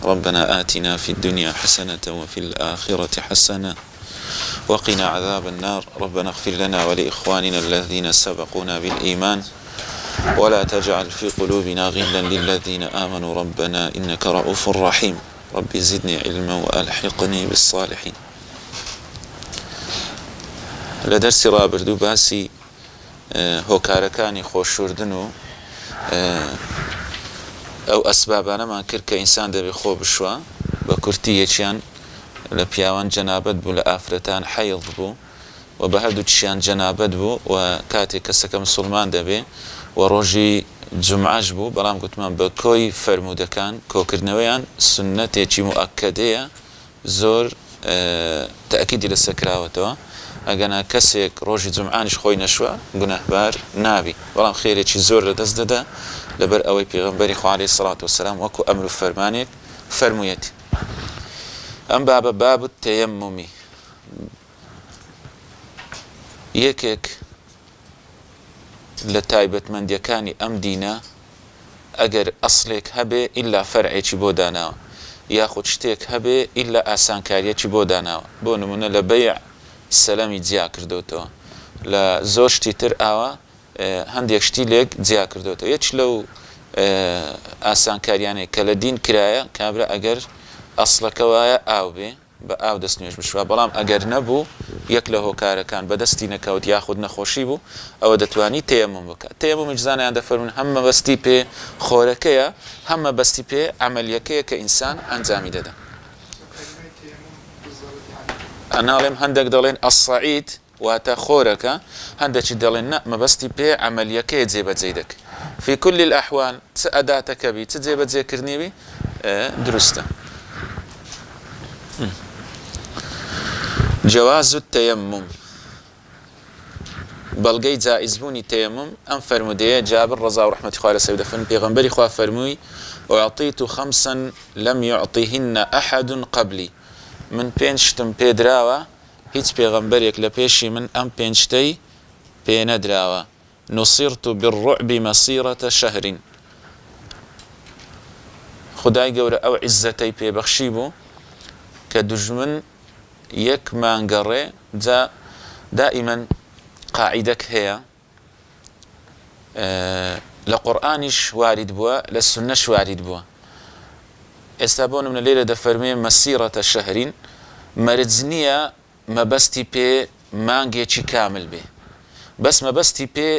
ربنا آتنا في الدنيا حسنة وفي الآخرة حسنة وقنا عذاب النار ربنا اغفر لنا ولإخواننا الذين سبقونا بالإيمان ولا تجعل في قلوبنا غلا للذين آمنوا ربنا إنك رؤوف رحيم رب زدني علما وألحقني بالصالحين. لدرس رابردو باسي هۆکارەکانی خۆشوردن و ئەو ئەسبابانەمان کرد کە ئینسان دەبێت خۆ بشوە بە کورتی یەکیان لە پیاوان جەنابەت بوو لە ئافرەتان حەیض بوو و بە هەردوو چیان جەنابەت بوو و کاتێک کەسەکە مسلمان دەبێ و ڕۆژی جومعەش بوو بەڵام گوتمان بە کۆی فەرمودەکان کۆکردنەوەیان سنەتێکی موئەکەدەیە زۆر تەئەکیدی لەسەر کراوەتەوە ئەگەنا کەسێک ڕۆژی جومعانیش خۆی نەشوە گونەهبار نابی بەڵام خێرێکی زۆر لەدەست دەدا لەبەر ئەوەی پێغەمبەری خوا عەلەیهی سەڵات وەسەلام وەکو ئەمر و فەرمانێک فەرموویەتی. ئەم بابە باب التەیەممومی یەکێک لە تایبەتمەندیەکانی ئەم دینە ئەگەر ئەسڵێک هەبێ ئیلا فەرعێکی بۆ داناوە یاخود شتێک هەبێ ئیلا ئاسانکاریەکی بۆ داناوە بۆ نمونە لە بەیع سەلەمی جیا کردوتەوە لە زۆر شتی تر ئاوە هەندێک شتی لێک جیا کردوتەوە یەک لەو ئاسانکاریانەیە کە لە دین کرایە کابرا ئەگەر ئەسڵەکە وایە ئاو بێ بە ئاو دەست نوێژ بشوە بەڵام ئەگەر نەبوو یەک لە هۆکارەکان بەدەستی نەکەوت یاخود نەخۆشی بوو ئەوە دەتوانی تەیەمموم بکات. تەیەممومی جزانیان دەفەرمون هەم مەبەستی پێ خۆرەکەیە هەم مەبەستی پێ عەمەلیەکەیە کە ئینسان ئەنجامی دەدا. ئەناڵێم هەندێک دەڵێن ئەسسەعید واتە خۆرەکە هەندێکی دەڵێن نە مەبەستی پێ عەمەلیەکەیە جێبەجێ دەکە. في كل الأحوال چ ئەداتەکە بی چ جێبەجێکردنی بی دروستە. جواز التيمم بەڵگەی جائزبوونی تەیەمموم ئەم فەرمودەیە جابر ڕەزا و ڕەحمەتی خوا لەسەر دەفەرمێ پێغەمبەری خوا فەرمووی أعطيت خمسا لم يعطيهن أحد قبلي من پێنج شتم پێدراوە هیچ پێغەمبەرێک لە پێشی من ئەم پێنج شتەی پێ نەدراوە. نصرت بالرعب مسيرة شهر خدای گەورە ئەو عیزەتەی پێبەخشی بوو کە دوژمن یەک مانگەڕێ جا دائما قاعدەک هەیە لە قورئانیش وارد بووە لە سونەش وارد بووە. ئێستا بۆ نمونە لێرە دەفەرمێ مەسیرەتە شەهرین مەرج نییە مەبەستی پێ مانگێکی کامل بێ بەس مەبەستی پێ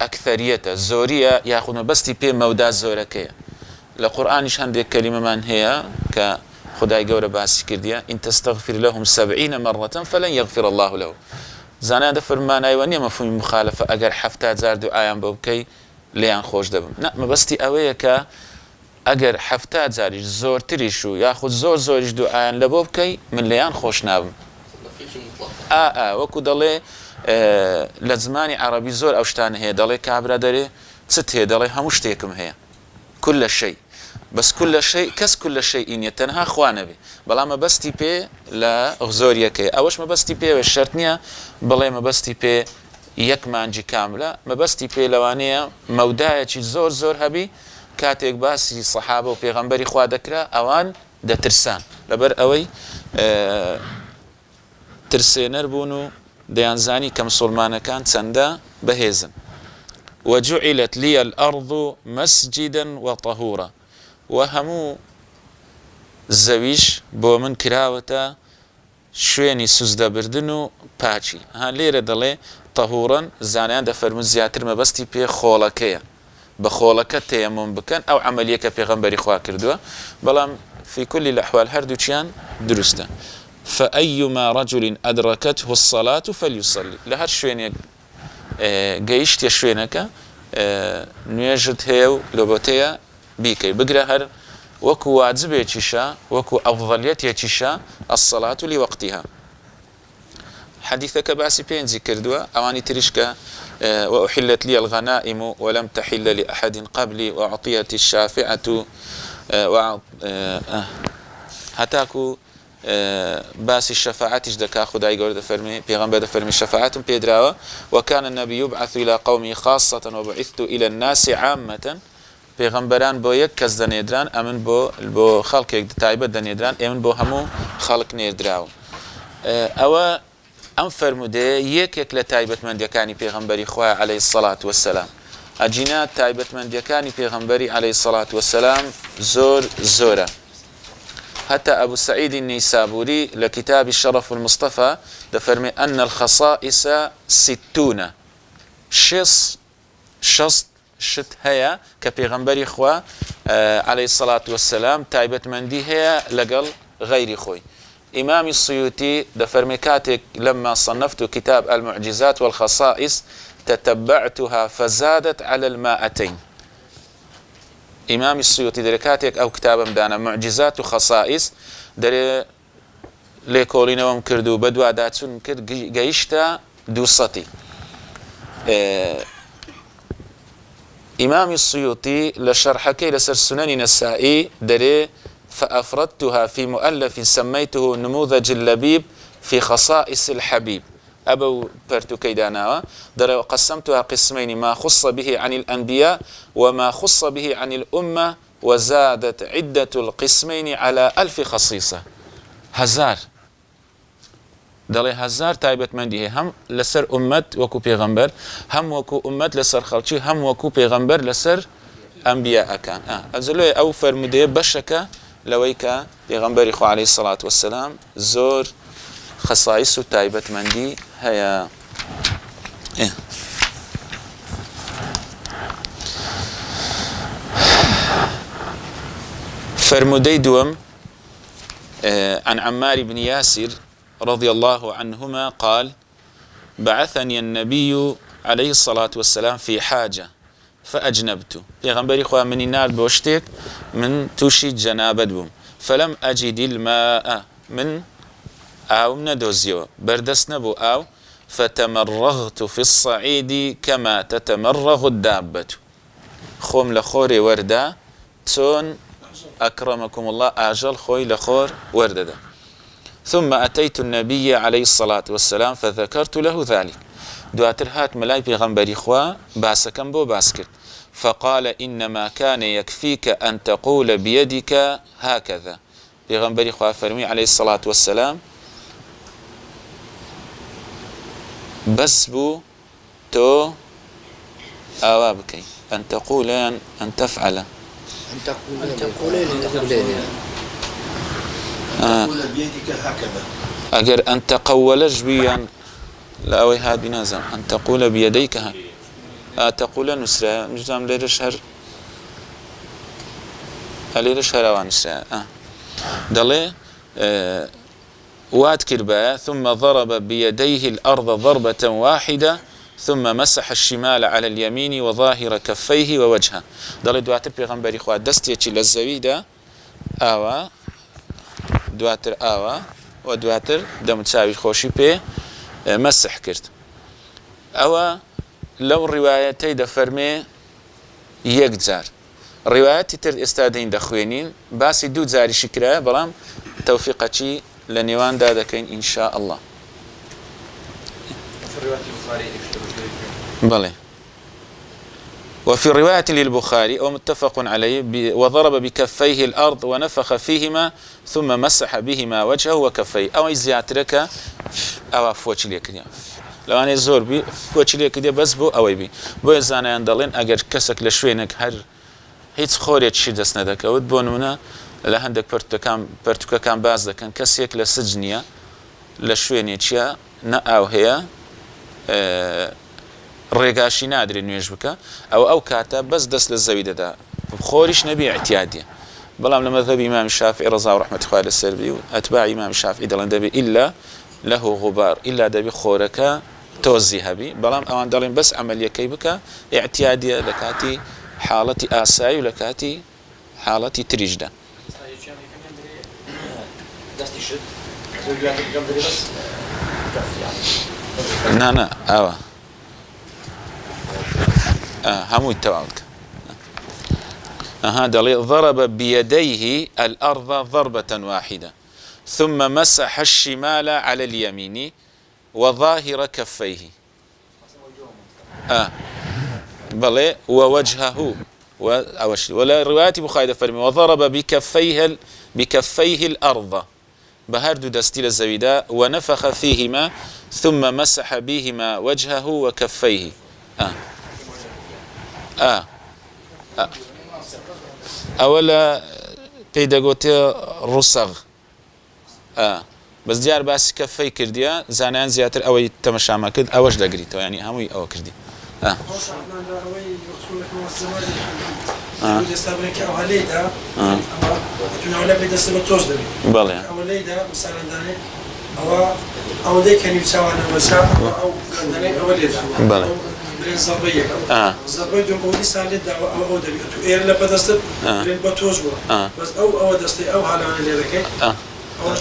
ئەکثەریەتە زۆریە یاخود مەبەستی پێ مەودا زۆرەکەیە. لە قورئانیش هەندێک کەلیمەمان هەیە کە خدای گەورە باسی کردیە إن تستغفر لهم 70 مرة فلن يغفر الله له. زانایان دەفەرمانایوە نییە مەفهومی مخالفە ئەگەر 70,000 دوعایان بۆ بکەی لێیان خۆش دەبم. نە مەبەستی ئەوەیە کە ئەگەر 70,000 زۆرتریش و یاخود زۆر زۆریش دوعایان لە بۆ بکەی من لێیان خۆش نابم. وەکو دەڵێ لە زمانی عەرەبی زۆر ئەو شتانە هەیە دەڵێ کابرا دەرێ چت هەیە دەڵێ هەموو شتێکم هەیە كل شيء بس كل شيء كس كل شيء إن يتنها خوانبي بلا ما بستي بي لا غزوريك أوش ما بستي بي والشرطنية بلا ما بستي بي يك مانجي كاملة ما بستي بي لوانية موداية زور زور هبي كاتيك باسي صحابة وبيغمبري خوا دكرا أوان دا ترسان لبر أوي ترسينر بونو ديانزاني كمسلمان كان تندا بهيزن. وجعلت لي الأرض مسجدا وطهورا وهمو زەویش بۆ من کراوەتە شوێنی سوزدە بردن و پاچی. ها لێرە دەڵێ تەهوڕن زانیان دەفەرمون زیاتر مەبەستی پێ خۆڵەکەیە بە خۆڵەکە تەیەمموم بکەن ئەو عەمەلیەکە پێغەمبەری خوا کردووە بەڵام في كل الأحوال هەردووچیان دروستە. فأيما رجل أدركته الصلاة فليصلي لە هەر شوێنێک گەیشتە شوێنەکە نوێژت هەیە و لۆبۆتەیە بیکەی بگرە هەر وەکو واجبێکیشە وەکو ئەفضەلیەتێکیشە الصلاة لوقتها. حديثك باسي بينزي كردوا أواني تريشكا وأحلت لي الغنائم ولم تحل لأحد قبلي وأعطيت الشافعة هتاكو باسي الشفاعة دكا خداي قول دفرمي بيغمبر دفرمي الشفاعة بيدراوة وكان النبي يبعث إلى قومه خاصة وبعثت إلى الناس عامة پێغەمبەران بۆ یەک کەس دەنێدران ئەمن بۆ خەڵکێک تایبەت دەنێدران ئێمن بۆ هەموو خەڵک نێردراوە ئەوە ئەم فەرمودەیە یەکێک لە تایبەتمەندیەکانی پێغەمبەری خوا عەلەیهی السەڵات وەسسەلام ئەجینا تایبەتمەندیەکانی پێغەمبەری عەلەیهی السەڵات وەسسەلام زۆرە حتى أبو سعيد النيسابوري لكتاب الشرف المصطفى دفرمي أن الخصائص 60 شص شت هيا كبيغمبري خوا عليه الصلاة والسلام تايبت مندي هيا لقل غير خوي إمام السيوطي دفرمي كاتك لما صنفت كتاب المعجزات والخصائص تتبعتها فزادت على 200 إمام السيوطي دركاتك أو كتاب مدانا معجزات وخصائص دري ليكولين ومكردو بدو عداتون مكرد قيشتا دوسطي إمام السيوطي لشرحكي لسر سنن نسائي دري فأفردتها في مؤلف سميته نموذج اللبيب في خصائص الحبيب أبو برتو كيدانا در وقسمتها قسمين ما خص به عن الأنبياء وما خص به عن الأمة وزادت عدة القسمين على 1000 خصيصة 1000 دڵێ 1000 تایبەتمەندی هەم لەسەر ئومەت وەکو پێغەمبەر هەم وەکو ئومەت لەسەر خەڵکی هەم وەکو پێغەمبەر لەسەر ئەنبیاءەکان ئەجلۆی ئەو فەرمودەیە بەشەکە لەوەی کە پێغەمبەری خوا عەلەیهی السەڵات وەسسەلام زۆر خەسایس و تایبەتمەندی هەیە فرمودەی دووەم عن عمار بن ياسر رضي الله عنهما قال بعثني النبي عليه الصلاة والسلام في حاجة فأجنبت پیغمبری خوا منی نار بوشتك من توشي جنابت بوم فلم أجد الماء من آو ندوزيو بردس نبو آو فتمرغت في الصعيد كما تتمرغ الدابة خوم لخوري وردا تون أكرمكم الله آجل خوي لخور وردا ثم أتيت النبي عليه الصلاة والسلام فذكرت له ذلك دواتر هات ملاي بيغمبري خوا باسكم بو باسكت فقال إنما كان يكفيك أن تقول بيدك هكذا بيغمبري خوا فرمي عليه الصلاة والسلام بس بو تو أوابكي أن تقولين أن تفعل أن تقول بيدك هكذا أجر أن تقول جويا لا أوي هاد بنازم أن تقول بيديك تقول نسرة نجام لير شهر لير شهر أوان نسرة دلي واد كربا ثم ضرب بيديه الأرض ضربة واحدة ثم مسح الشمال على اليمين وظاهر كفيه ووجهه دلي دواتر بيغمبري خواه دستيكي للزويدة آوا دواتر آوا و دواتر دەموچاوی خۆشی پێ مەسح کرد ئەوە لەو ڕیوایەتەی دەفەرمێ یەک جار ڕیوایەتی تر ئێستا دەین دەخوێنین باسی دوو جاریشی کرایە بەڵام تەوفیقەکی لە نێواندا دەکەین ئینشاء الله بەڵێ وفي رواية للبخاري ومتفق عليه وضرب بكفيه الأرض ونفخ فيهما ثم مسح بهما وجهه وكفيه أو زياترك أو فوتش ليك لو أنا زور بي فوتش ليك دي بس بو أو بي بو يزانا يندلين أجر كسك لشوينك هر هيت خوريت شي دس ندك أود بونونا لهندك برتكا كان باز دكان كسيك لسجنية لشويني تشيا نأو هي ڕێگاشی نادرێ نوێژ بکە ئەو کاتە بەس دەست لە زەوی دەدا خۆریش نەبی اعتیادیە بەڵام لە مەذهەبی ئیمامی شافعی ڕەزا و ڕەحمەتی خوا لەسەر بی و ئەتباعی ئیمامی شافعی دەڵێن دەبێ ئیلا لەه غوبار ئیلا دەبێ خۆرەکە تۆزی هەبی بەڵام ئەوان دەڵێن بەس عەمەلیەکەی بکە اعتیادیە لە کاتی حاڵەتی ئاسایی و لە کاتی حاڵەتی تریشدا نا ئەوە همو التوالك دلي ضرب بيديه الأرض ضربة واحدة ثم مسح الشمال على اليمين وظاهر كفيه بلي ووجهه ولا رواية بخاري فرمي وضرب بكفيه الأرض بهردو دستي للزويداء ونفخ فيهما ثم مسح بهما وجهه وكفيه أولا بيدا قوتي رصغ بس ديار باس كفي كرديا زانان زياتر أوي تمشى ما كد أوش دقريتو يعني هموي أو كردي أو ده كان يساوينا مساء أو بله الزربية الزربية دون أودي سالد أو ده بيتو إير لبدست للبتوز بس أو دستي أو هلا اللي ذكي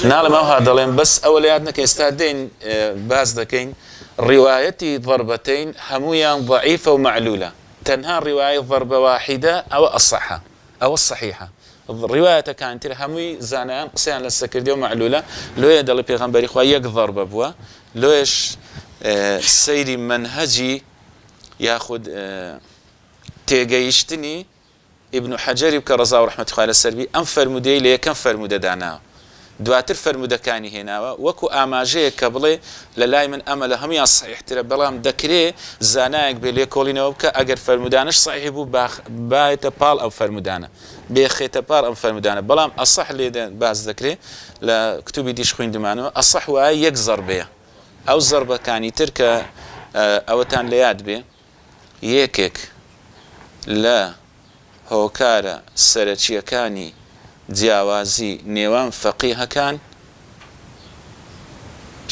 نعلم أو هذا لين بس أولياتنا كيستهدين باز ذكين روايتي ضربتين همويا ضعيفة ومعلولة تنهى رواية ضربة واحدة أو الصحة أو الصحيحة الرواية كانت هموي زانان قسيان للسكردية ومعلولة لو يدل بيغنبري خوا يك ضربة بوا لوش سيري منهجي ياخذ تيجيشتني ابن حجر بكرزا ورحمة الله السربي أم فرمودي ليه كم فرمودة دانا دواتر فرمودة كاني هنا وكو آماجي كبلي للاي من أمل هم يصحيح ترى بلام ذكري زاناك بلي كولينا وبكا أجر فرمودانش صحيح بو بايت بال أو فرمودانا بيخيت بال أو فرمودانا بلام الصح اللي باز ذكري لكتبي ديش خوين دمانو الصح وآي يك ضربة أو ضربة كاني تركة أو تان لياد بي يكك لا هۆکارە سەرەکیەکانی جیاوازی نێوان فەقیهەکان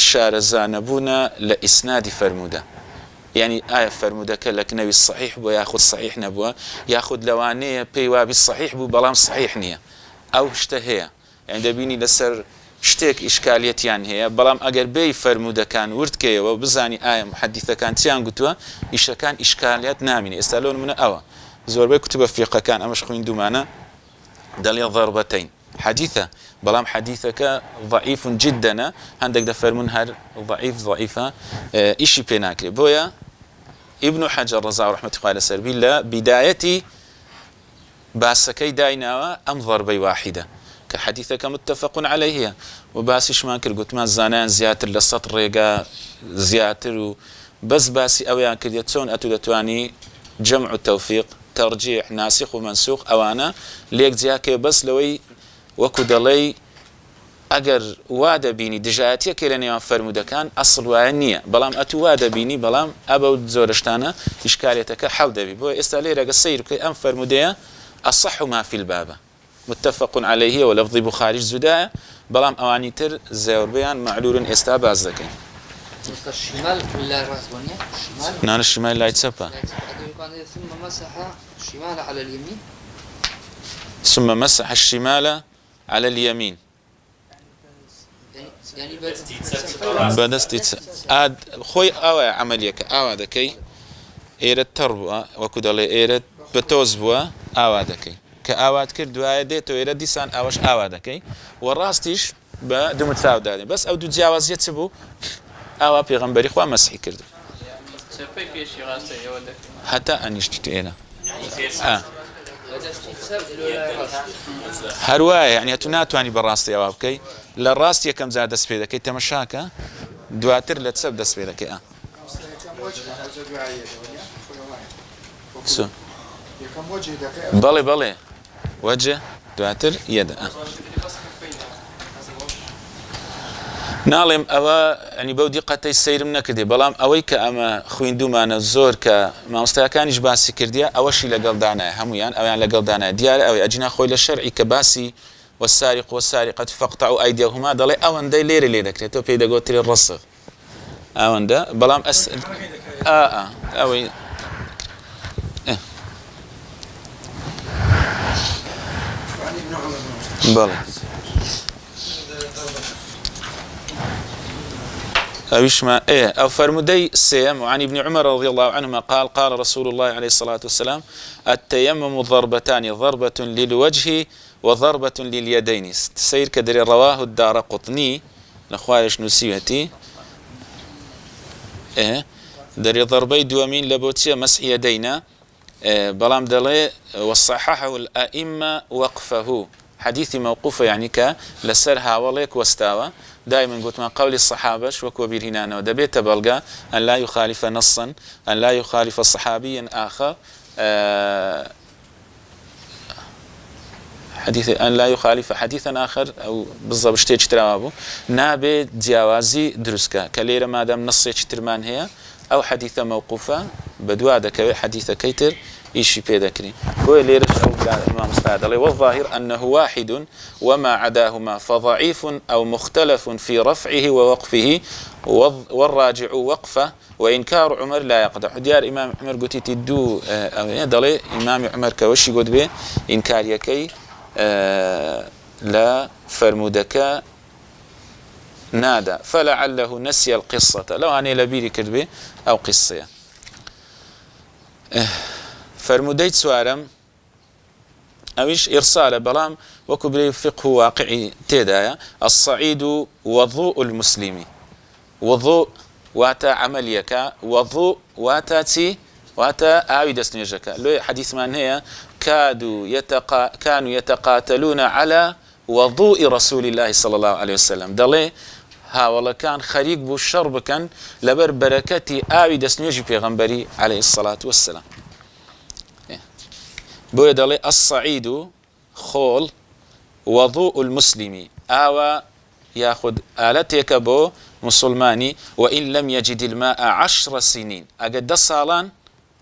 شارەزانەبوونە لە ئیسنادی فەرموودە یعنی ئایا فەرموودەکە لە کنەوی صحیح بووە یاخود صحیح نەبووە یاخود لەوانەیە پێی وابی صحیح بوو بەڵام صحیح نییە ئەو شتە هەیە یعنی دەبینی لەسەر شتێک ئیشکالیەتیان هەیە بەڵام ئەگەر بێی فەرموودەکان وردکەیەوە بزانی ئایا محەدیثەکان چیان گوتووە ئیشەکان ئیشکالیەت نامینێ ئێستا لۆ نمونە ئەوە زۆربەی کتوبە فیقەکان ئەمەش خوێندومانە دەڵێن ضربەتەین حديثة بلام حديثك ضعيف جدا عندك دفرمون هر ضعيفة إشي بيناكري بويا ابن حجر رضا رحمة الله سربي لا بدايتي باسكي داينا أم ضربي واحدة كحديثك متفق عليه وباسيش ما كر قلت ما الزانان زياتر للسطر ريقا زياتر بس باسي أويا كريتون أتودتواني جمع التوفيق ترجيح ناسخ ومنسوخ أوانا ليك زياكي بس لوي وەکو دەڵێی ئەگەر وا دەبینی دژایەتیەکێ لە نێوان فەرموودەکان ئەسڵ وایە نییە بەڵام ئەتو وا دەبینی بەڵام ئەبە زۆرشتانە ئیشکالێتەکە حەڵ دەبی بۆ ئێستا لێرەگە سەیر بکەی ئەم فەرموودەیە ئەصح ما فی البابە متفق عليه ولفظی بوخاریش زودایە بەڵام ئەوانی تر زێوربەیان معلولن ئێستا باز دەکەین نان الشمال لا يتسبى ثم مسح الشمال على اليمين بدست اد خوي او عمليك او دكي ايرت تربوا وكدل ايرت بتوزبوا او دكي كاوات كر دوايه ديتو ايرت ديسان اوش او دكي وراستيش بدم تساوداني بس او تجاوز يتسبو او پیغمبري خو مسح كرد حتى انيشتينا هرواية يعني تناتواني بالراستي أو أوكي للراستي كم زاد سبيدة كي تمشاكا دواتر لتسب دسبيدة كي سو بالي وجه دواتر يد ناڵێم ئەوە ئەنی بەو دیقەتەی سەیرم نەکردێ بەڵام ئەوەی کە ئەمە خوێندومانە زۆر کە مامۆستایەکانیش باسی کردیە ئەوەشی لەگەڵ دانایە هەمویان ئەویان لەگەڵ دانایە دیارە ئەوەی ئەجنا خۆی لە شەرعی کە باسی والسارق والسارقة فاقطعوا أيديهما دەڵێ ئەوەندەی لێرە لێ دەکرێتەوە پێی دەگوترێ ڕسغ ئەوەندە بەڵام ئەوەی بەڵێ أويشما أو فرمودي سيم وعن ابن عمر رضي الله عنهما قال رسول الله عليه الصلاة والسلام التيمم ضربتان ضربة للوجه وضربة لليدين سير كدري رواه الدارقطني لخوارش نسيتي دري ضربي دوامين لبوتيا مسح يدينا بلام دلي وصححه الأئمة وقفه حديث موقوفة يعني لسرها وليك واستوى دائما قلت ما قول الصحابة وكبير هنا ودبيت بلغا أن لا يخالف نصا أن لا يخالف صحابيا آخر حديث أن لا يخالف حديثا آخر أو بالضبط شتيج ترابو نابي جوازي درسكا كليرة ما دام نصي ترمان هي أو حديثة موقوفة بدوادك حديثة كيتر إيشي بيدكري هو ليرش أو الإمام مستعد والظاهر أنه واحد وما عداهما فضعيف أو مختلف في رفعه ووقفه والراجع وقفه وإنكار عمر لا يقدح ديار إمام عمر قلت تدو دلي إمام عمر كوشي قد به إنكار يكي لا فرمودك نادى فلعله نسي القصة لو أنا لبيري كربي أو قصة فرموديت سوارم أويش إرسال بلام وكبري فقه واقعي تيدايا الصعيد وضوء المسلم وضوء واتا عمليك وضوء واتا آوي دسنيجك لو حديث من هي كانوا يتقاتلون على وضوء رسول الله صلى الله عليه وسلم دلي ها والله كان خريق بو الشرب كان لبر بركتي آوي دسنيجي بيغنبري عليه الصلاة والسلام بو دلي الصعيد خول وضوء المسلم آوى ياخذ آلتك بو مسلماني وإن لم يجد الماء 10 سنين أقد صالان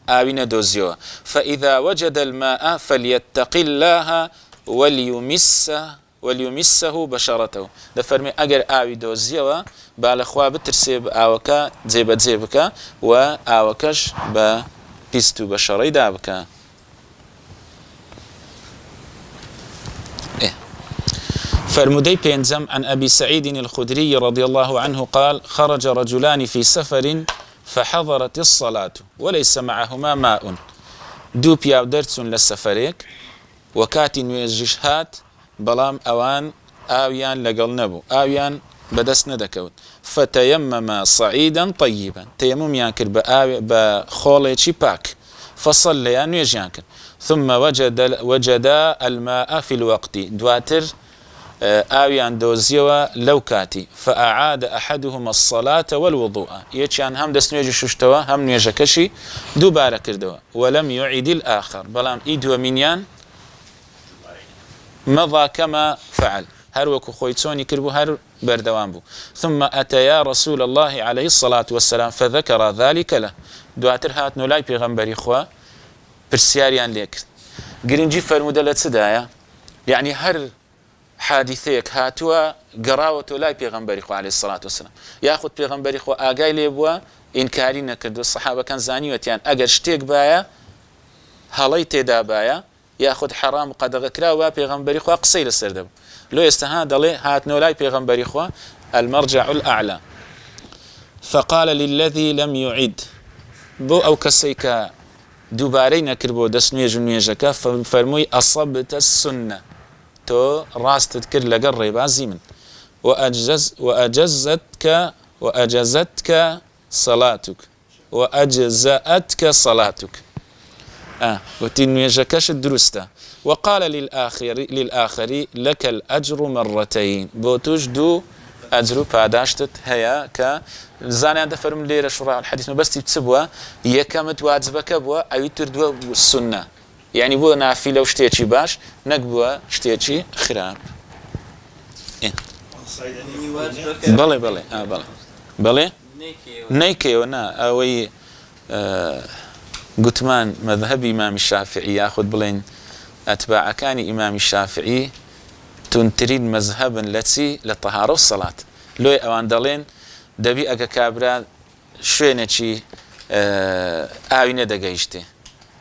آوين دوزيوه فإذا وجد الماء فليتق الله وليمسه بشرته دفرمي أجر آوي دوزيوه بالأخوة بترسيب آوكا زيبك وآوكش ببيستو بشري دابك فرمودي بينزم عن أبي سعيد الخدري رضي الله عنه قال خرج رجلان في سفر فحضرت الصلاة وليس معهما ماء دو بياو درس للسفريك وكاتي نويجشهات بلام أوان آويان لقل نبو آويان بدس ندكوت فتيمم صعيدا طيبا تيمم يانكر بخوليتشي باك فصليا نويجيانكر ثم وجدا الماء في الوقت دواتر آويان دوزيوا لو كاتي فأعاد أحدهما الصلاة والوضوء يتشان هم دس نيجي شوشتوا هم نيجي كشي دوباره كردوا ولم يعيد الآخر بلام إيدوا منيان مضى كما فعل هر وكو خويتسوني كربو هر بردوان بو ثم أتيا رسول الله عليه الصلاة والسلام فذكر ذلك له دواتر هات نولاي بيغمبري خوا برسياريان ليك قرنجي فرمودة لتسدايا يعني هر حادثيك هاتوا قراوة لا بيغمبري خو عليه الصلاة والسلام ياخذ بيغمبري خو آقاي ليبوا إنكاري نكردو الصحابة كان زانيوتيان أقر شتيك بايا هالي تيدا بايا ياخذ حرام قد غكراوا بيغمبري خو قصير السردب لو يستهاد لي هات نولاي بيغمبري خو المرجع الأعلى فقال للذي لم يعد بو أو كسيكا دوبارين كربو دسنويج نويجكا فرموي أصبت السنة تو راس تذكر لقري بازي من وأجزتك صلاتك وأجزأتك صلاتك وتين يجكش الدرسته وقال للآخر لك الأجر مرتين بوتوش دو أجر باداشتت هيا ك زاني عند فرم ليرة شرع الحديث بس تبسبوا يكمت واجبك بوا أو تردوا السنة يعني بو نافلة وشتيتشي باش نقبوا شتيتشي خراب بلي بلي نيكي ونا أوي قتمان مذهب إمام الشافعي ياخذ بلين أتباع كان إمام الشافعي تنترين مذهبا التي للطهارة والصلاة لوي أوان دلين دبي أكا كابرا شوينتشي آوينة دقايشتي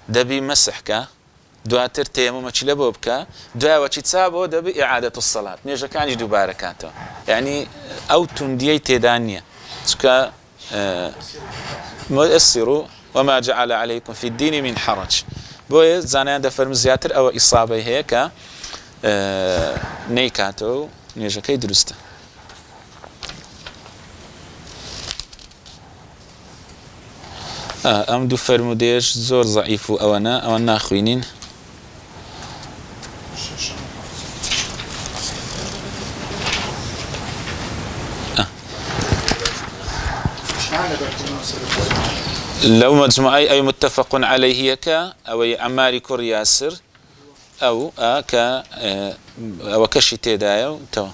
دبي مسحكا دواتر تيمومتشي لبوبكا دواوتشي تسابو دبي إعادة الصلاة نيجا كانش دو باركاته يعني أو تنديي تيدانية تسكا مؤثروا وما جعل عليكم في الدين من حرج بوي زانيان دفرم زياتر أو إصابة هيك نيكاتو نيجا كي درسته ئەم دوو فەرمودەیەش زۆر ضعیف و ئەوە ناخوێنین. لو مجموعي أي متفق عليه أو عماري كور ياسر أو أو كشي تيدايو تو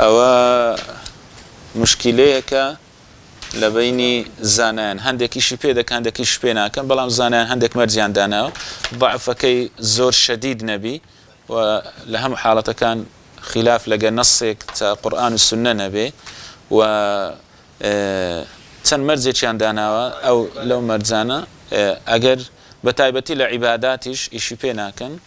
أو مشكلة لبيني زانان هندك شي بيدك هندك شي بيناكن بلام زانان هندك مرجان دانا ضعف كي زور شديد نبي ولهم حالة كان خلاف لقى نصك تا قرآن والسنة نبي و تن مرجي كان دانا أو لو مرجانا أجر بتايبتي لعباداتش إشي بيناكن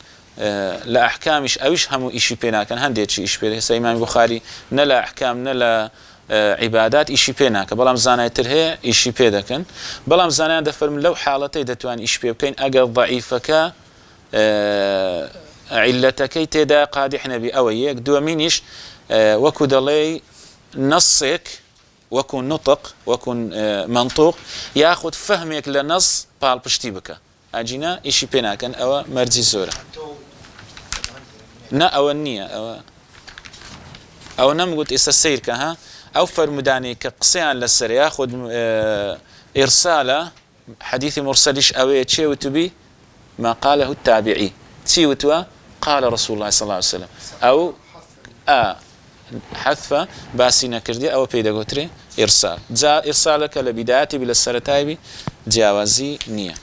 لأحكامش أوش همو إشي بيناكن هندك شي إشي بيناكن سيمان بخاري نلا أحكام نلا عبادات إشي بيناك بلام زاناي ترهي إشي بيدكن بلام زاناي دفرم لو حالتي دتوان إشي بيبكين أقل ضعيفك علتك تدا قادح نبي أويك دوامينيش وكو دلي نصك وكو نطق وكو منطوق ياخد فهمك لنص بالبشتي بك أجينا إشي بيناكن أو مرجي زورة نا أو النية أو نم قلت إسا كها أو فرمداني كقصيان للسر ياخذ إرسالة حديث مرسلش أوي تشي وتبي ما قاله التابعي تشي وتوا قال رسول الله صلى الله عليه وسلم أو حذف باسينا كردي أو بيدا قتري إرسال جاء إرسالك لبدايتي بلا السرتايبي جاوزي نية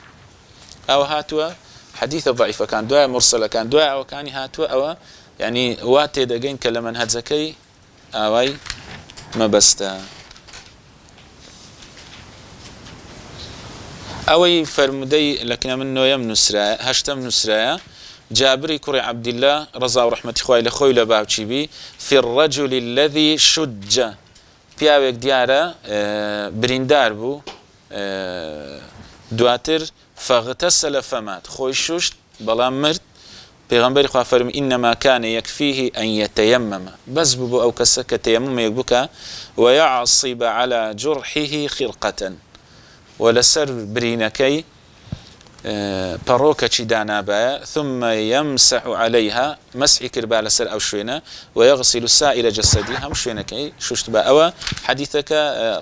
أو هاتوا حديث ضعيف كان دعاء مرسل كان دعاء أو كان هاتوا أو يعني واتي دقين كلمن هزكي أوي ما بستا أوي فرمدي لكن منه يم نسرايا هشتم نسرايا جابري كري عبد الله رضا ورحمة إخوائي لخوي لباوشي بي في الرجل الذي شج بياوك ديارة بريندار بو دواتر فاغتسل فمات خوي شوشت بلام مرد پیغمبر خدا فرمی انما كان يكفيه ان يتيمم بس بو او كسك تيمم يبكى ويعصب على جرحه خرقة ولسر برينكي باروكة دانابا ثم يمسح عليها مسح كربال سر أو شوينة ويغسل سائر جسدي هم شوينكي شوشت با أو حديثك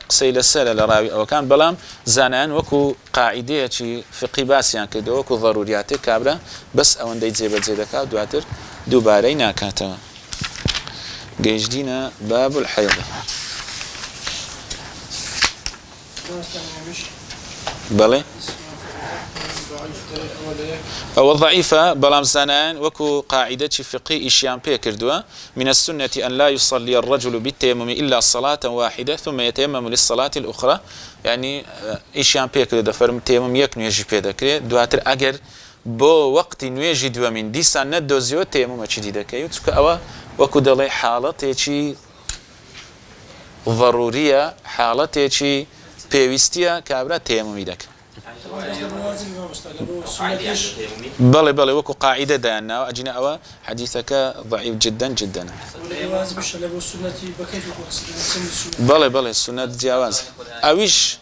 قصيل السر لراوي أو كان بلام زانان وكو قاعدة فقه باسيان كدو وكو ضروريات كابرا بس أو اندي زيبت زيدكا دواتر دوباري ناكاتوا جيجدينا باب الحيض بلي أو الضعيفة بلام زانان وكو قاعدة فقهي إشيان بيكردوا من السنة أن لا يصلي الرجل بالتيمم إلا صلاة واحدة ثم يتيمم للصلاة الأخرى يعني إشيان بيكردوا فرم تيمم يكنو يجي بيدكري دواتر أجر بو وقت نويجي دوا من ديسان ندوزيو تيمم أشي دكيو تسكو أو وكو دلي حالة تيشي ضرورية حالة تيشي بيوستيا كابرا تيمم يدك بلي وكو قاعدة دانا وأجينا أوا حديثك ضعيف جدا جدا بلي السنة جواز أويش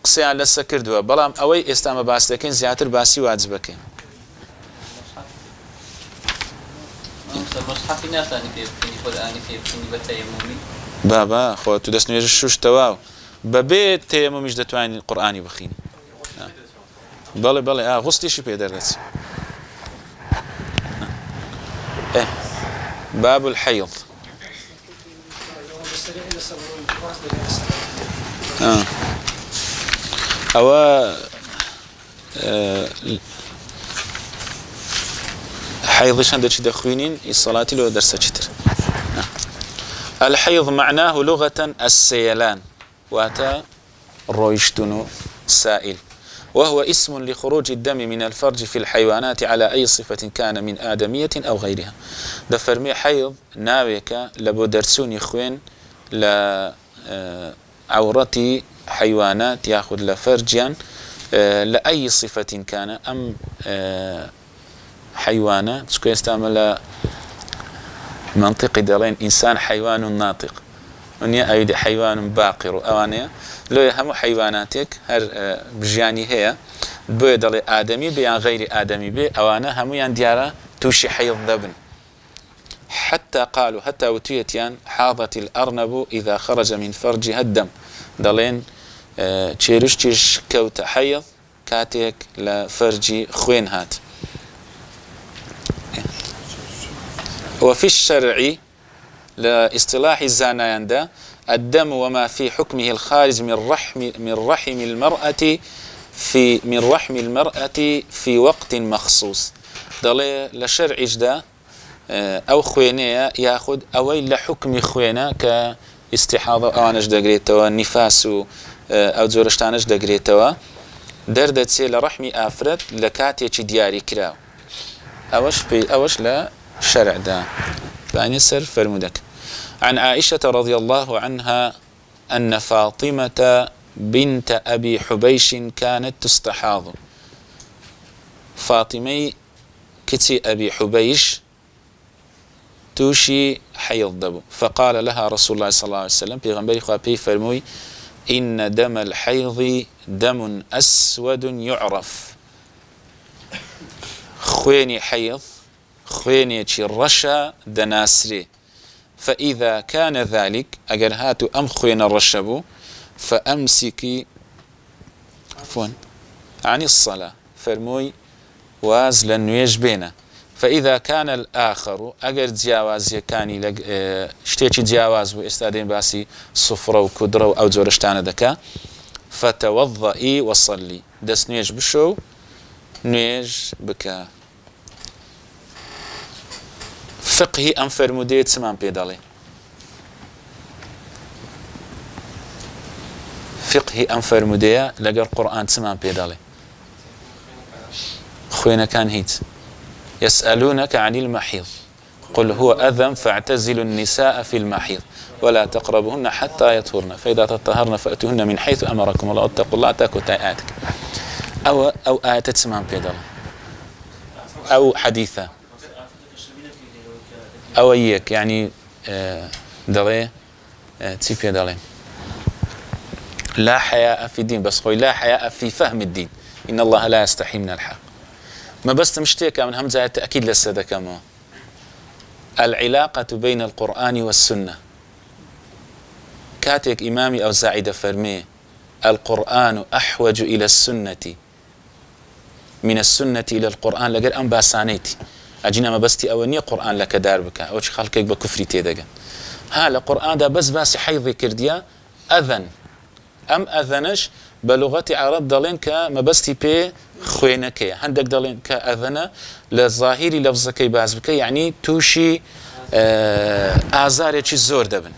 قصي على السكر دوا بلام أوي استعمى باستكين زياتر باسي واجبكين بابا خو تدسنو يجشوش تواو ببيت تيممش دتواني القرآن بخين بلي غسلي شي بيدرس باب الحيض حيض عندك دخوينين الصلاة لو درس شتر الحيض معناه لغة السيلان واتا رويشتنو سائل وهو اسم لخروج الدم من الفرج في الحيوانات على أي صفة كان من آدمية أو غيرها دفرمي حيض ناويك لبو درسوني خوين لعورتي حيوانات ياخذ لفرجيان لأي صفة كان أم حيوانات شكو يستعمل منطقي دلين إنسان حيوان ناطق ونيا أيدي حيوان باقر أوانيا لو يهم حيواناتك هر بجياني هي بو دلي آدمي بيان غير آدمي بي أوانا همو يان ديارة توشي حيض ذبن حتى قالوا حتى وتيتيان حاضت الأرنب إذا خرج من فرجها الدم دلين تشيرش كوت حيض كاتيك لفرجي خوين هات. وفي الشرع لاصطلاح الزانايان ده الدم وما في حكمه الخارج من رحم المرأة في وقت مخصوص دلي لشرع جدا أو خوينية ياخذ أوي لحكم خوينة كاستحاضة أو أنش دقريتوا نفاس أو زورشتانش دقريتوا دردت سي لرحمي آفرت لكاتي دياري كراو أوش لا شرع ده بأن يسر فرمودك. عن عائشة رضي الله عنها أن فاطمة بنت أبي حبيش كانت تستحاض. فاطمة كتي أبي حبيش توشي حيض دبو فقال لها رسول الله صلى الله عليه وسلم بيغنبري خوابي فرموي إن دم الحيض دم أسود يعرف خويني حيض خويني رشا دناسري فإذا كان ذلك أجر هاتوا أم خوين الرشبو فأمسكي عفوا عن الصلاة فرموي واز لنويج بينا فإذا كان الآخر أجر جواز يكاني شتيتي جواز وإستادين باسي صفرة وكدرة أو زورشتان دكا فتوضئي وصلي دس نويج بشو نويج بكا. فقهي أم فرموديت سمان بيدالي فقهي أم فرمودية لقى القرآن سمان بيدالي خوينا كان هيت يسألونك عن المحيض قل هو أذى فاعتزلوا النساء في المحيض ولا تقربهن حتى يطهرن فإذا تطهرن فأتوهن من حيث أمركم الله اتقوا الله تاكو تاياتك أو آيات سمان بيدالي أو حديثة أو أيك يعني دلي تيبيا دلي لا حياء في الدين بس خوي لا حياء في فهم الدين إن الله لا يستحي من الحق ما بس مشتيكا من همزة التأكيد للسادة كما العلاقة بين القرآن والسنة كاتك إمامي أو زاعد فرمي القرآن أحوج إلى السنة من السنة إلى القرآن لقر أم باسانيتي أجينا ما بستي أولني قرآن لك دار بك أو شي خلقك بكفري تيدقن ها القرآن ده بس حيضي كرديا أذن أم أذنش بلغة عرب دلين كما بستي بي خوينك عندك دلين كأذن للظاهري لفظك باز بك يعني توشي آزاري چي زور دبن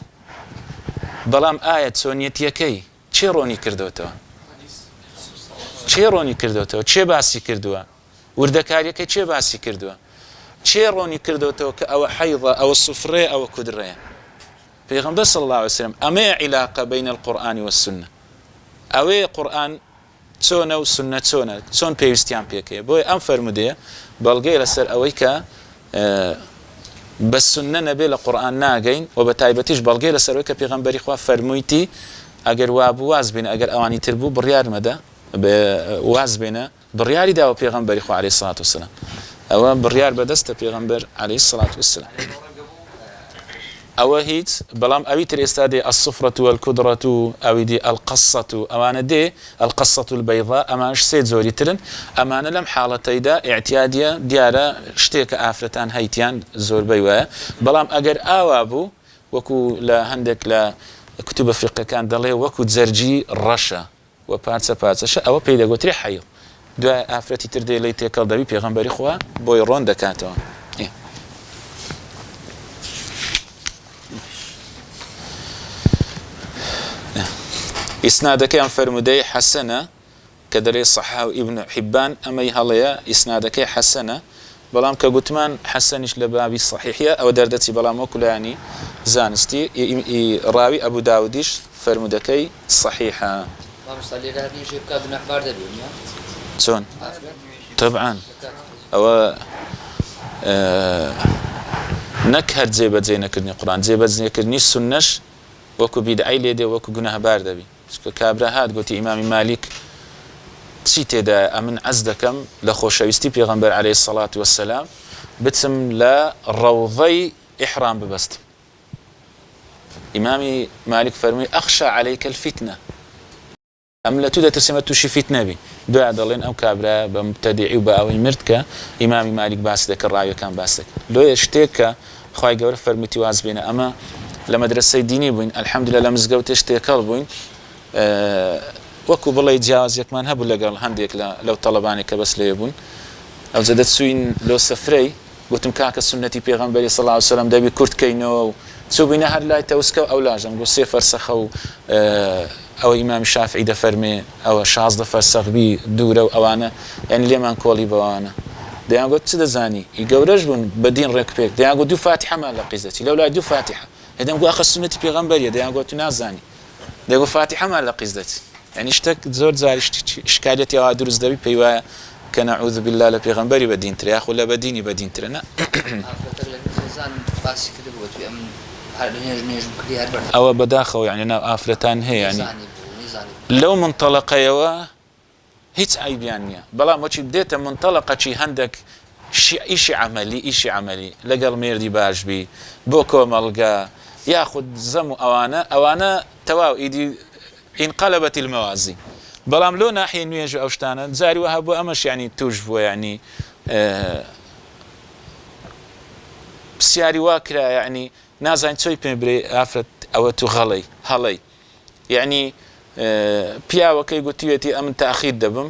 بلام آية سونيتيكي چه روني كردوتو چه روني كردوتو چه باسي كردوا وردكاريكي چه باسي كردوا چه روني كردوتو كأو حيضة أو الصفرة أو كدرية پیغمبر صلى الله عليه وسلم أما علاقة بين القرآن والسنة أو قرآن تسونا والسنة تسونا تسون بيوستيان بيكي بوي أم فرمودية بلغي لسر أويكا بس سنة نبي القرآن ناقين وبتايبتيش بلغي لسر أويكا پیغمبر إخوة فرمويتي أجر وابو واز بين أجر أواني تربو بريار مدى واز بين برياري داو پیغمبر إخوة عليه الصلاة والسلام أو بريار بدست پیغمبر عليه الصلاة والسلام أو هيت بلام أويت الإستادي الصفرة والكدرة أو دي القصة أمانة دي القصة البيضاء أمانش سيد زوري تلن أمانة لم حالتي دا اعتيادية ديارة شتيك آفرتان هيتيان زور بيوه بلام أجر آوابو وكو لا هندك لا كتب فقه كان دلي وكو تزرجي الرشا وباتسا أو بيدا قوتري حيو دو آفرتي تردي ليتيكال دبي بيغنبري خوا بويرون دكاتو إسنادك أم فرمودي حسنة كدري صحاوي ابن حبان أما يهليا إسنادك حسنة بلام كقتمان حسنش لبابي صحيحية أو دردتي بلام وكل يعني زانستی ڕاوی ئەبوو داودیش فرمودەکەی صحیحە. چۆن؟ طبعاً ئەوە نەک هەر جێبەجێ نەکردنی قورآن، جێبەجێکردنی سونەش وەکو بیدعەی لێ دێ وەکو گوناهبار دەبی. کابرا هات گوتی ئیمامی مالیک چی تێدا ئەمن عەز دەکەم لە خۆشەویستی پێغەمبەر عەلەیهی سەڵات وەسەلام بچم لە ڕەوضەی ئیحرام ببەستم. ئیمامی مالیک فەرمووی ئەخشا عەلەیکە الفتنە، ئەم لە تو دەترسێمە تووشی فیتنە بی. دوای دەڵێن ئەو کابرا بە مبتەدیعی و بە ئەوەی مرد کە ئیمامی مالیک باس دەکە ڕاویەکان باس دەکە. لۆیە شتێک کە خوای گەورە فەرموویەتی واز بێنە ئەمە لە مەدرسەی دینی بووین، ئەلحەمدوللا لە مزگەوتێ شتێکەڵ بووین، وەکو بڵێ جیاوازیەکمان هەبوو لەگەڵ هەندێک لەو تەڵەبانی کە بەس لێ بوون. ئەوجە دەچووین لۆ سەفرەی گوتم کاکە سونەتی پێغەمبەری صلی الله علیه و سلم دەبی کورتکەینەوە و چوو بووینە هەر لای تەوسکە و ئەو لاژەم گوت 3 فەرسەخە و ئەوە ئیمامی شافعی دەفەرمێ ئەوە 16 فەرسەخبی دوورە و ئەوانە یعنی لێمان کۆڵی بەوانە. دەیان گوت چ دەزانی؟ ئی گەورەش بوون بە دین ڕێک پێک. دەیان گوت 2 فاتحەمان لە قیزەتی لەو لای 2 فاتحە. هێدەم گوت ئاخە سونەتی پێغەمبەریە. دەیان گوت تو نازانی. دەیگوت فاتحەمان لە قیزەتی. یعنی شتێک زۆر جاری شکالەتی ئەوە دروست دەبی پێی وایە کە نەعوذ بالله لە پێغەمبەری بەدینترە یاخو لە بەدینی بەدینترە. نە ئەوە بەداخەوە یعنی ناو ئافرەتان هەیە، یعنی لەو منتەڵەقەیەوە هیچ عیبیان نییە، بەڵام وەچی بدێتە منتەڵەقەچی هەندێک ئیشی عەمەلی لەگەڵ مێردی باشبی بۆ کۆمەڵگا یاخود زەم و ئەوانە تەواو ئیدی انقلبت الموازی. بەڵام لۆ ناحیە نوێژ ئەو شتانە جاری وەها بووە ئەمەش یعنی توش بووە، یعنی پرسیاری وا کرا یعنی نازانین چۆی پێ برێ ئافرەت ئەوە تو هەڵەی یعنی پیاوەکەی گوتیوێتی ئەمن تاخیر دەبم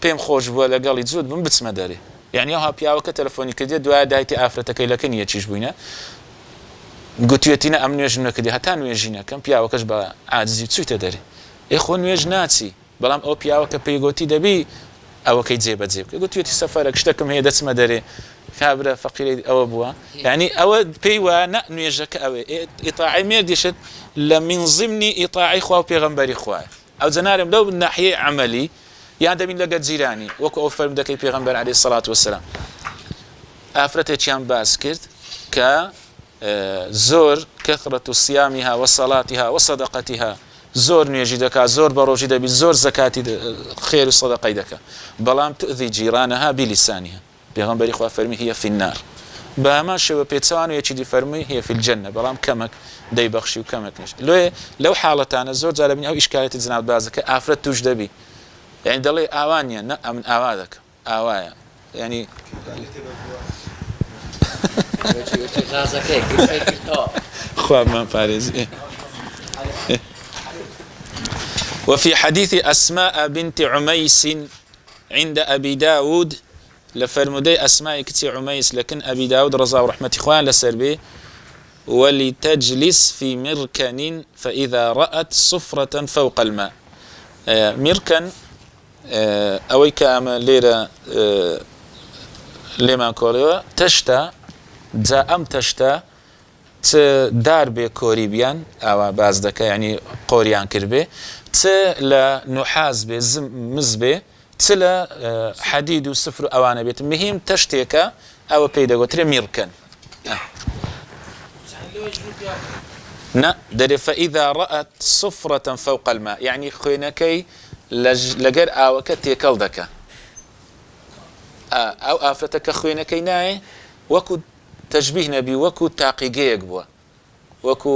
پێم خۆش بووە لەگەڵی جوود بم بچمە دەرێ. یعنی ئەوها پیاوەکە تەلەفۆنی کردێ دوای دایتی ئافرەتەکەی لەکە نییە چیش بووینە گوتیوێتینە ئەم نوێژم نەکردی هەتا نوێژی نەکەم. پیاوەکەش بە عاجزی چوویتە دەرێ خۆ نوێژ ناچی، بەڵام ئەو پیاوەکە پێیگوتی دەبی ئەوەکەی جێبەجێ بکە. گوتیوێتی سەفەرێک شتێکم هەیە دەچمە دەرێ کابرا فەقیری ئەوە بووە. یعنی ئەوە پێی وایە نە نوێژەکە ئەوێ ئیطاعی مێردیشت لە من ضمنی ئیطاعی خوا و پێغەمبەری خوایە. ئەو جەنارم لەو ناحیەی عەمەلی یان دەبین لەگە جیرانی وەکو ئەو فەرم دەکەی پێغەمبەر عەلەیهی سەڵات وەسەلام. ئافرەتێکیان باس کرد کە زۆر کەثرەت صیامها وصلاتها وصدقتها، زۆر نوێژی دەکات، زۆر بە ڕۆژی دەبی، زۆر زەکاتی خێر و سەدەقەی دەکات، بەڵام تؤذی جیرانها بلیسانها. پێغەمبەری خوا فەرمی هي في النار. بە هەمان شێوە پێچەوانەیەکی دی فەرمووی هي في الجنة، بەڵام کەمەک دەیبەخشی و کەمەک نیش. لەو حاڵەتانە زۆر جار دەبین ئەو ئیشکالەتی جناب بازەکە ئافرەت توش دەبی، یعنی دەڵێ ئاوانیە نە ئەمن ئاوا دەکەم ئاوایە، یعنی خوابمان پارێزی. وفي حديث أسماء بنت عميس عند أبي داود لفرمودي أسماء كتي عميس، لكن أبي داود رضا ورحمة إخوان لسربي ولتجلس في مركن فإذا رأت صفرة فوق الماء. مركن أوي كاما ليرة لما كوليوا تشتا جا أم تشتا دار بێ کۆری بیان ئاوا باز دەکە یعنی قۆریان کرد بێ چ لە نوحاز بێ مز بێ چ لە حەدید و سفر و ئەوانە بێت مهم تەشتێکە ئەوە پێی دەگوترێ میڕکەن. نە دەرێ فإذا رأت صفرة فوق الماء یعنی خوێنەکەی لەگەر ئاوەکە تێکەڵ دەکە. ئەو ئافرەتە کە خوێنەکەی نایە وەکو تەشبیه نەبی وەکو تاقیگەیەک بووە، وەکو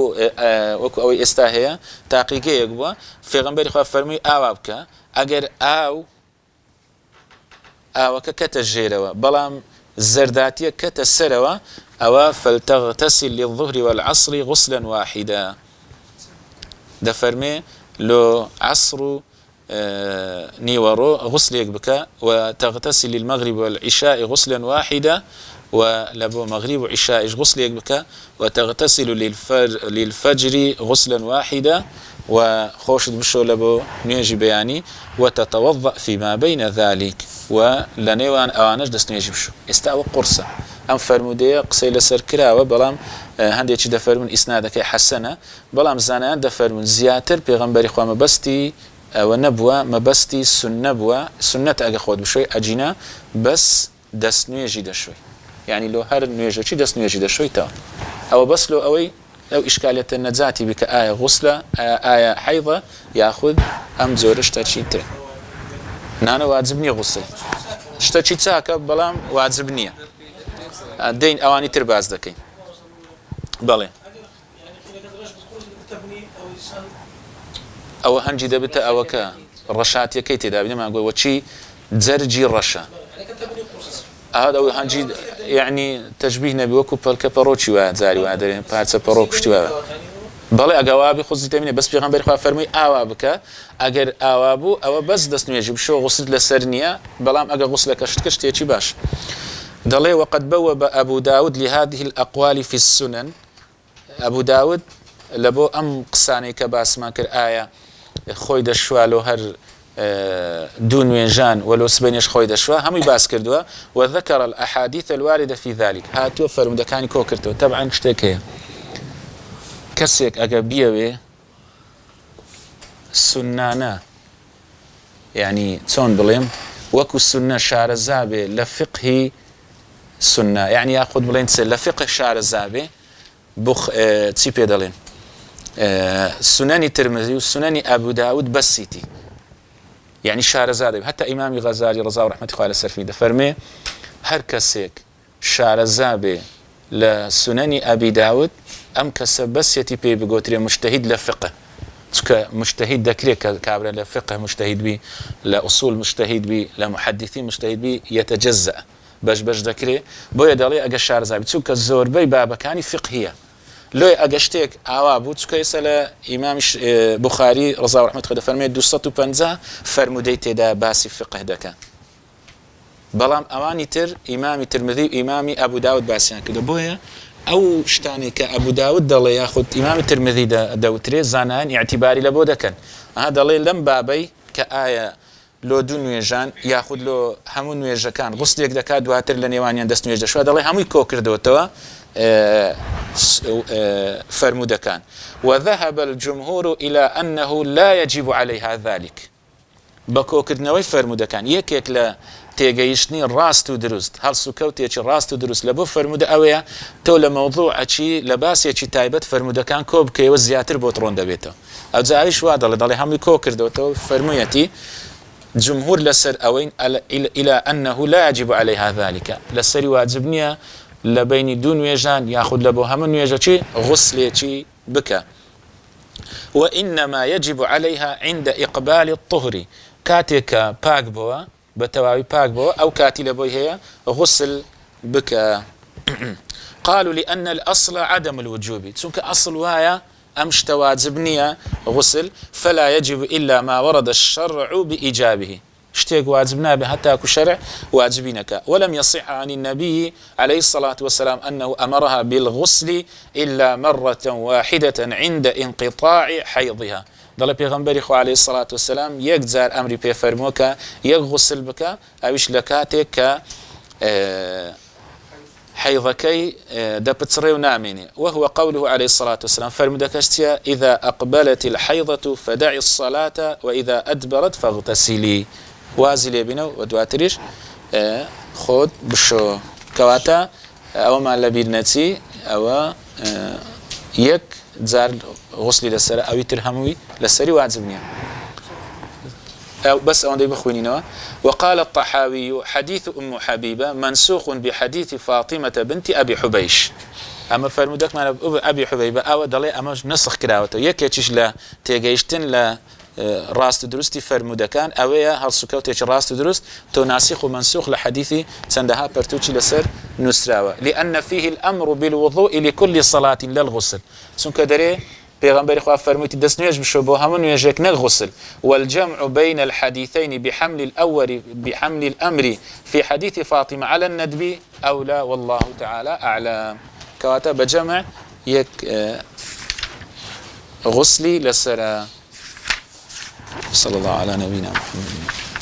ئەوەی ئێستا هەیە تاقیگەیەک بووە. پێغەمبەری خوا فەرمووی ئاوا بکە ئەگەر ئاوەکە کەتە ژێرەوە بەڵام زەرداتیە کەتە سەرەوە ئەوە فلتغتسل للظهر والعصر غسلا واحدا. دەفەرمێ لۆ عەسر و نیوەڕۆ غسلێک بکە وتغتسل للمغرب والعشاء غسلا واحدا ولبو مغرب وعشاء غسليك بك وتغتسل للفجر غسلا واحدا وخوش بشو لبو نيجي بياني وتتوضأ فيما بين ذلك ولنيوان اوانج دست نيجي بشو استاوى قرصة ئەم فەرمودەیە قسەی لەسەر کراوە بەڵام هەندێکی دەفەرمون ئیسنادەکەی حەسەنە بەڵام زانایان دەفەرمون زیاتر پێغەمبەری خوا مەبەستی ئەوە نەبووە مەبەستی سنە بووە سنەت ئەگە خۆت بشوی ئەجینە بەس دەست نوێژی دەشوی یعنی لۆ هەر نوێژەکی دەست نوێژی دەشویتەوە ئەوە بەس لۆ ئەوەی لەو ئیشکالێتە نەجاتی بکە ئایا غوسلە ئایا حەیضە یاخود ئەم جۆرە شتە چیتر نانە واجب نییە غوسل شتەکی چاکە بەڵام واجب نییە دەین ئەوانی تر باز دەکەین بەڵێ ئەوە هەنجی دەبێتە ئەوەکە ڕەشاتیەکەی تێدا بینەمان گوۆ وەچی جەرجی ڕەشە ئەو هەنجی یعنی تەشبیه نەبی وەکو پەلکە پەڕۆکی وایە جاری وایە دەرێن پارچە پەڕۆ پشتی وایە بەڵێ ئەگەوابی خۆزی تەمینێ بەس پێغەمبەری خوا فەرمووی ئاوا بکە ئەگەر ئاوا بوو ئەوە بەس دەست نوێژی بشۆ غوسل لەسەر نییە بەڵام ئەگە غوسلەکە شتکە شتێکی باش دەڵێ وقد بوب أبو داود لهذه الأقوال في السنن أبو داود لبو أم قساني كباسمان كر آية خوي دشوا لو هر دون وينجان ولو سبينيش خوي دشوا هم يباس كردوا وذكر الأحاديث الواردة في ذلك هاتو فرمدكاني كوكرتو طبعا اشتكي كسيك أقبيوي سنانا يعني تون بليم وكو السنة شعر الزابي لفقه سنة يعني ياخذ بلين لفقه شعر الزابي بخ تسيبي دلين سنن الترمذي وسنن أبو داود بسيتي يعني شعر الزابي حتى إمام غزالي رضا ورحمة الله عليه السرفي فرمي هر كسيك شعر الزابي لسنن أبي داود أم كسب بس يتي بي بقوتري مجتهد لفقه مجتهد ذكري كابر لفقه مجتهد بي لأصول مجتهد بي لمحدثين مجتهد بي يتجزأ باش ذكري بويا دالي أجا شعر زابي تسوك الزور بي بابا كاني فقهية لو أجشتك عوابو تسوك يسأل إمام بخاري رضا ورحمة الله فرمي 250 فرموديت دا باسي فقه دكا بلام أواني تر إمامي ترمذي إمامي أبو داود باسيان كده بويا أو شتاني كأبو داود دالي ياخد إمام الترمذي داوتري زانان اعتباري لبودا كان هذا دالي لم بابي كآية لو دون نوێژان یاخود لۆ هەموو نوێژەکان غوسلێک دەکات دواتر لە نێوانیان دەست نوێژ دەشوە دەڵێ هەمووی کۆ کردوتەوە فرمودەکان وذهب الجمهور إلى أنه لا يجب عليها ذلك بە کۆکردنەوەی فرمودەکان یەکێک لە تێگەیشتنی ڕاست و دروست هەڵسوکەوتێکی ڕاست و دروست لە بۆ فرمودە ئەوەیە تۆ لە مەوضوعەکی لە باسێکی تایبەت فرمودەکان کۆ بکەیەوە زیاتر بۆ تڕۆن دەبێتەوە ئەو جاریش وا دەڵێ هەمووی کۆ کردوتەوە فەرموویەتی جمهور لسر أوين إلى أنه لا يجب عليها ذلك لسر واجبنيا لبين دون ويجان ياخذ لبوها من ويجا غسل بكى وإنما يجب عليها عند إقبال الطهر كاتك باك بوا بتواوي باك بوا أو كاتي لبوي هي غسل بكى قالوا لأن الأصل عدم الوجوب تسونك أصل وهي أمشت واجبنية غسل فلا يجب إلا ما ورد الشرع بإيجابه اشتيق واجبنا به حتى أكو شرع واجبينك ولم يصح عن النبي عليه الصلاة والسلام أنه أمرها بالغسل إلا مرة واحدة عند انقطاع حيضها ضل بيغمبري خو عليه الصلاة والسلام يجزار أمري بيفرموك يغسل بك أوش لكاتك حيضكي دبتري وناميني وهو قوله عليه الصلاة والسلام فرمدكشتيا إذا أقبلت الحيضة فدعي الصلاة وإذا أدبرت فاغتسلي وازلي بنا ودواتريش خود بشو كواتا أو ما لبيرنتي أو يك زار غسلي للسر أو يترهموي للسري واجبني بس أنا بخوينينه وقال الطحاوي حديث أم حبيبة منسوخ بحديث فاطمة بنت أبي حبيش أما فرمودك ما أبي حبيبة أو دلي أما نسخ كراوته يكيتش لا تيجيشتن لا راست درستي فرمودكان أويا هالسكوتش راست درست تو ناسخ ومنسوخ لحديث سندها برتوتشي لسر نسراوة لأن فيه الأمر بالوضوء لكل صلاة للغسل سنك دري پیغمبر خدا فرمود دست نویج بشو با همون نویجک نغسل والجمع بين الحديثين بحمل الأمر في حديث فاطمة على الندب أولى والله تعالى أعلم كواتب جمع يك غسلي لسرا صلى الله على نبينا محمد